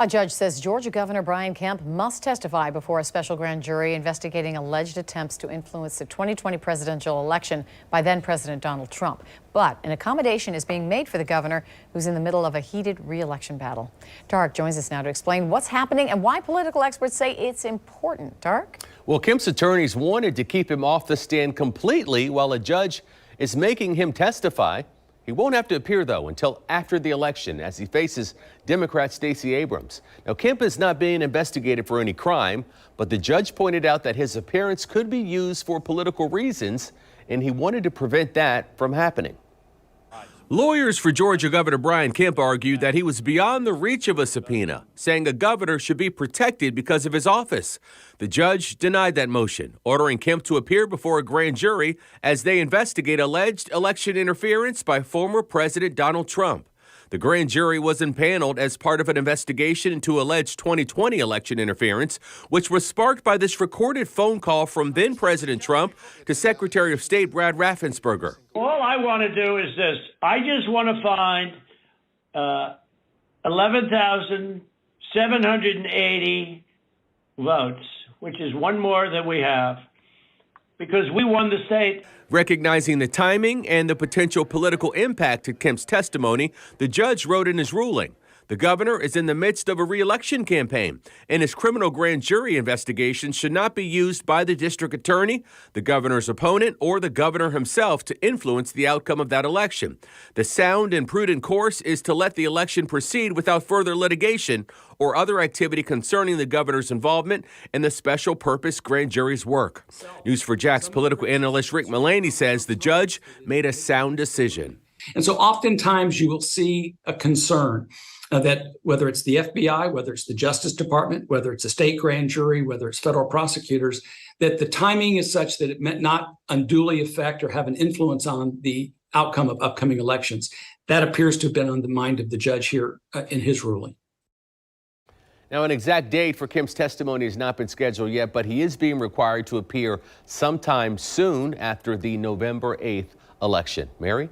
A judge says Georgia Governor Kemp must testify before a special grand jury investigating alleged attempts to influence the 2020 presidential election by then-President Donald Trump. But an accommodation is being made for the governor, who's in the middle of a heated re-election battle. Tarek joins us now to explain what's happening and why political experts say it's important. Tarek? Well, Kemp's attorneys wanted to keep him off the stand completely while a judge is making him testify. He won't have to appear, though, until after the election as he faces Democrat Stacey Abrams. Now, Kemp is not being investigated for any crime, but the judge pointed out that his appearance could be used for political reasons, and he wanted to prevent that from happening. Lawyers for Georgia Governor Kemp argued that he was beyond the reach of a subpoena, saying a governor should be protected because of his office. The judge denied that motion, ordering Kemp to appear before a grand jury as they investigate alleged election interference by former President Donald Trump. The grand jury was impaneled as part of an investigation into alleged 2020 election interference, which was sparked by this recorded phone call from then-President Trump to Secretary of State Brad Raffensperger. All I want to do is this. I just want to find 11,780 votes, which is one more than we have, because we won the state. Recognizing the timing and the potential political impact to Kemp's testimony, the judge wrote in his ruling, the governor is in the midst of a re-election campaign, and his criminal grand jury investigation should not be used by the district attorney, the governor's opponent, or the governor himself to influence the outcome of that election. The sound and prudent course is to let the election proceed without further litigation or other activity concerning the governor's involvement in the special purpose grand jury's work. News4JAX political analyst Rick Mullaney says the judge made a sound decision. And so oftentimes you will see a concern that whether it's the FBI, whether it's the Justice Department, whether it's a state grand jury, whether it's federal prosecutors, that the timing is such that it may not unduly affect or have an influence on the outcome of upcoming elections. That appears to have been on the mind of the judge here in his ruling. Now, an exact date for Kemp's testimony has not been scheduled yet, but he is being required to appear sometime soon after the November 8th election. Mary?